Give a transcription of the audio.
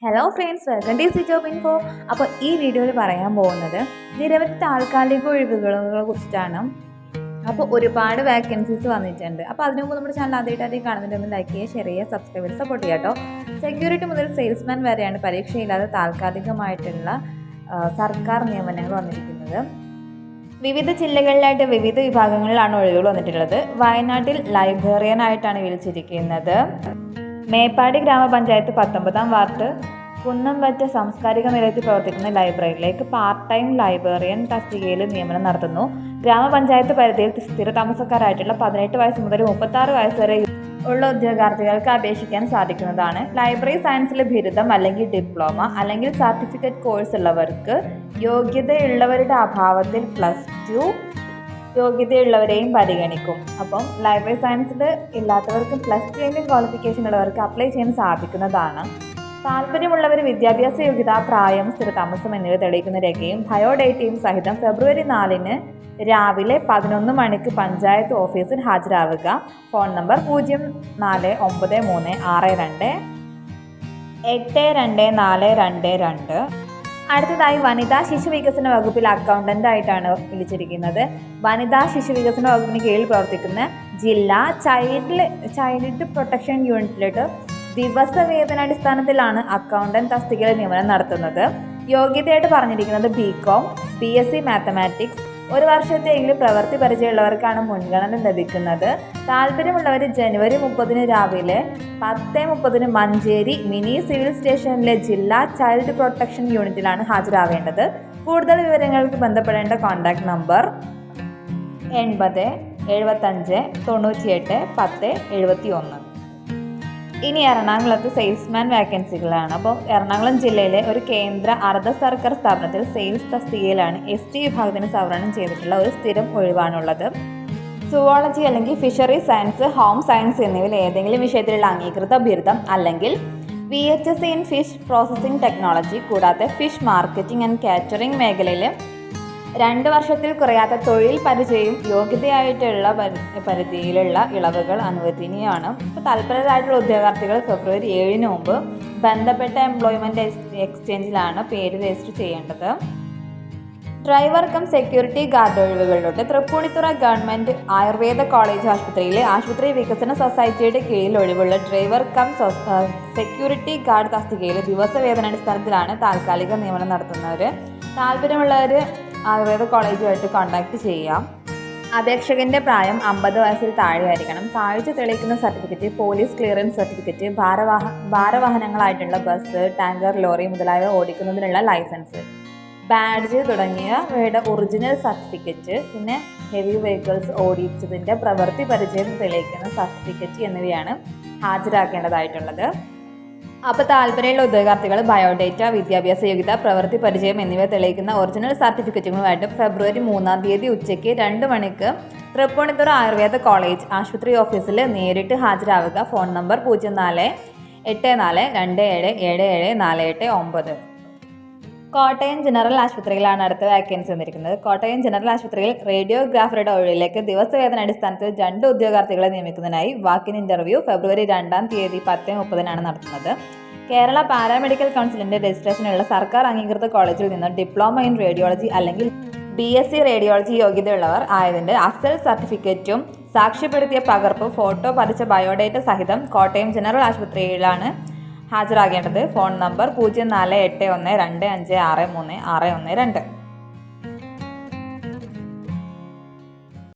Hello friends, welcome to job info. അപ്പോൾ ഈ വീഡിയോയിൽ പറയാൻ പോകുന്നത് നിരവധി താൽക്കാലിക ഒഴിവുകളെ കുറിച്ചിട്ടാണ്. അപ്പോൾ ഒരുപാട് വാക്കൻസീസ് വന്നിട്ടുണ്ട്. അപ്പോൾ അതിനു മുമ്പ് നമ്മുടെ ചാനൽ ആദ്യമായിട്ട് കാണുന്നുണ്ടെങ്കിൽ ലൈക്ക് ചെയ്യുക, ഷെയർ ചെയ്യുക, സബ്സ്ക്രൈബ് ചെയ്ത് സപ്പോർട്ട് ചെയ്യുക കേട്ടോ. സെക്യൂരിറ്റി മുതൽ സെയിൽസ്മാൻ വരെയാണ് പരീക്ഷയില്ലാതെ താൽക്കാലികമായിട്ടുള്ള സർക്കാർ നിയമനങ്ങൾ വന്നിരിക്കുന്നത്. വിവിധ ജില്ലകളിലായിട്ട് വിവിധ വിഭാഗങ്ങളിലാണ് ഒഴിവുകൾ വന്നിട്ടുള്ളത്. വയനാട്ടിൽ ലൈബ്രറിയനായിട്ടാണ് വിളിച്ചിരിക്കുന്നത്. മേപ്പാടി ഗ്രാമപഞ്ചായത്ത് 19-ാം വാർഡ് കുന്നംപറ്റ സാംസ്കാരിക നിലയത്തിൽ പ്രവർത്തിക്കുന്ന ലൈബ്രറിയിലേക്ക് പാർട്ട് ടൈം ലൈബ്രറിയൻ തസ്തികയിൽ നിയമനം നടത്തുന്നു. ഗ്രാമപഞ്ചായത്ത് പരിധിയിൽ സ്ഥിര താമസക്കാരായിട്ടുള്ള 18 വയസ്സ് മുതൽ 36 വയസ്സ് വരെ ഉള്ള ഉദ്യോഗാർത്ഥികൾക്ക് അപേക്ഷിക്കാൻ സാധിക്കുന്നതാണ്. ലൈബ്രറി സയൻസിൽ ബിരുദം അല്ലെങ്കിൽ ഡിപ്ലോമ അല്ലെങ്കിൽ സർട്ടിഫിക്കറ്റ് കോഴ്സ് ഉള്ളവർക്ക് യോഗ്യതയുള്ളവരുടെ അഭാവത്തിൽ +2 യോഗ്യതയുള്ളവരെയും പരിഗണിക്കും. അപ്പം ലൈബ്രറി സയൻസിൽ ഇല്ലാത്തവർക്കും +2 ക്വാളിഫിക്കേഷൻ ഉള്ളവർക്ക് അപ്ലൈ ചെയ്യാൻ സാധിക്കുന്നതാണ്. താല്പര്യമുള്ളവർ വിദ്യാഭ്യാസ യോഗ്യത, പ്രായം, സ്ഥിരതാമസം എന്നിവ തെളിയിക്കുന്ന രേഖയും ബയോഡേറ്റയും സഹിതം ഫെബ്രുവരി 4 രാവിലെ 11 മണിക്ക് പഞ്ചായത്ത് ഓഫീസിൽ ഹാജരാവുക. Phone number 0433628222. അടുത്തതായി വനിതാ ശിശു വികസന വകുപ്പിൽ അക്കൗണ്ടന്റ് ആയിട്ടാണ് വിളിച്ചിരിക്കുന്നത്. വനിതാ ശിശു വികസന വകുപ്പിന് കീഴിൽ പ്രവർത്തിക്കുന്ന ജില്ലാ ചൈൽഡ് പ്രൊട്ടക്ഷൻ യൂണിറ്റിലോട്ട് ദിവസവേതനാടിസ്ഥാനത്തിലാണ് അക്കൗണ്ടന്റ് തസ്തികയിൽ നിയമനം നടത്തുന്നത്. യോഗ്യതയായിട്ട് പറഞ്ഞിരിക്കുന്നത് BCom, BSc മാത്തമാറ്റിക്സ്, 1 വർഷത്തെയെങ്കിലും പ്രവൃത്തി പരിചയമുള്ളവർക്കാണ് മുൻഗണന ലഭിക്കുന്നത്. താല്പര്യമുള്ളവർ ജനുവരി 30 രാവിലെ 10:30 മഞ്ചേരി മിനി സിവിൽ സ്റ്റേഷനിലെ ജില്ലാ ചൈൽഡ് പ്രൊട്ടക്ഷൻ യൂണിറ്റിലാണ് ഹാജരാവേണ്ടത്. കൂടുതൽ വിവരങ്ങൾക്ക് ബന്ധപ്പെടേണ്ട കോൺടാക്ട് നമ്പർ 80 75 98 10 71. ഇനി എറണാകുളത്ത് സെയിൽസ്മാൻ വാക്കൻസികളാണ്. അപ്പോൾ എറണാകുളം ജില്ലയിലെ ഒരു കേന്ദ്ര അർദ്ധ സർക്കാർ സ്ഥാപനത്തിൽ സെയിൽസ് തസ്തികയിലാണ് ST വിഭാഗത്തിന് സംവരണം ചെയ്തിട്ടുള്ള ഒരു സ്ഥിരം ഒഴിവാണുള്ളത്. സുവോളജി അല്ലെങ്കിൽ ഫിഷറി സയൻസ്, ഹോം സയൻസ് എന്നിവയിൽ ഏതെങ്കിലും വിഷയത്തിലുള്ള അംഗീകൃത ബിരുദം അല്ലെങ്കിൽ VHSC in fish processing technology, കൂടാതെ ഫിഷ് മാർക്കറ്റിംഗ് ആൻഡ് കാറ്ററിംഗ് മേഖലയിൽ 2 വർഷത്തിൽ കുറയാത്ത തൊഴിൽ പരിചയം യോഗ്യതയായിട്ടുള്ള പരിധിയിലുള്ള ഇളവുകൾ അനുവദനീയമാണ്. ഇപ്പോൾ താല്പര്യരായിട്ടുള്ള ഉദ്യോഗാർത്ഥികൾ ഫെബ്രുവരി 7 മുമ്പ് ബന്ധപ്പെട്ട എംപ്ലോയ്മെൻറ്റ് എക്സ്ചേഞ്ചിലാണ് പേര് രജിസ്റ്റർ ചെയ്യേണ്ടത്. ഡ്രൈവർ കം സെക്യൂരിറ്റി ഗാർഡ് ഒഴിവുകളിലോട്ട് തൃപ്പൂണിത്തുറ ഗവൺമെൻറ് ആയുർവേദ കോളേജ് ആശുപത്രിയിലെ ആശുപത്രി വികസന സൊസൈറ്റിയുടെ കീഴിൽ ഒഴിവുള്ള ഡ്രൈവർ കം സെക്യൂരിറ്റി ഗാർഡ് തസ്തികയിൽ ദിവസവേതനാടിസ്ഥാനത്തിലാണ് താൽക്കാലിക നിയമനം നടത്തുന്നവർ. താല്പര്യമുള്ളവർ ആയുർവേദ കോളേജുമായിട്ട് കോൺടാക്ട് ചെയ്യാം. അപേക്ഷകന്റെ പ്രായം 50 വയസ്സിൽ താഴെയായിരിക്കണം. കാഴ്ച തെളിയിക്കുന്ന സർട്ടിഫിക്കറ്റ്, പോലീസ് ക്ലിയറൻസ് സർട്ടിഫിക്കറ്റ്, ഭാരവാഹനങ്ങളായിട്ടുള്ള ബസ്, ടാങ്കർ, ലോറി മുതലായവ ഓടിക്കുന്നതിനുള്ള ലൈസൻസ്, ബാഡ്ജ് തുടങ്ങിയവയുടെ ഒറിജിനൽ സർട്ടിഫിക്കറ്റ്, പിന്നെ ഹെവി വെഹിക്കിൾസ് ഓടിച്ചതിൻ്റെ പ്രവൃത്തി പരിചയം തെളിയിക്കുന്ന സർട്ടിഫിക്കറ്റ് എന്നിവയാണ് ഹാജരാക്കേണ്ടതായിട്ടുള്ളത്. അപ്പോൾ താല്പര്യമുള്ള ഉദ്യോഗാർത്ഥികൾ ബയോഡേറ്റ, വിദ്യാഭ്യാസ യോഗ്യത, പ്രവൃത്തി പരിചയം എന്നിവ തെളിയിക്കുന്ന ഒറിജിനൽ സർട്ടിഫിക്കറ്റുകളുമായിട്ട് ഫെബ്രുവരി 3 ഉച്ചയ്ക്ക് 2 മണിക്ക് തൃപ്പൂണിത്തുറ ആയുർവേദ കോളേജ് ആശുപത്രി ഓഫീസിൽ നേരിട്ട് ഹാജരാവുക. Phone number 0484277748. കോട്ടയം ജനറൽ ആശുപത്രിയിലാണ് അടുത്ത വാക്കൻസി വന്നിരിക്കുന്നത്. കോട്ടയം ജനറൽ ആശുപത്രിയിൽ റേഡിയോഗ്രാഫറുടെ ഒഴിവിലേക്ക് ദിവസവേതന അടിസ്ഥാനത്തിൽ 2 ഉദ്യോഗാർത്ഥികളെ നിയമിക്കുന്നതിനായി വാക്കിൻ ഇന്റർവ്യൂ ഫെബ്രുവരി 2 10:30 നടത്തുന്നത്. കേരള പാരാമെഡിക്കൽ കൗൺസിലിന്റെ രജിസ്ട്രേഷനുള്ള സർക്കാർ അംഗീകൃത കോളേജിൽ നിന്ന് ഡിപ്ലോമ ഇൻ റേഡിയോളജി അല്ലെങ്കിൽ BSc റേഡിയോളജി യോഗ്യതയുള്ളവർ ആയതിൻ്റെ അസൽ സർട്ടിഫിക്കറ്റും സാക്ഷ്യപ്പെടുത്തിയ പകർപ്പ്, ഫോട്ടോ പതിച്ച ബയോഡേറ്റ സഹിതം കോട്ടയം ജനറൽ ആശുപത്രിയിലാണ് ഹാജരാകേണ്ടത്. Phone number 048125636112.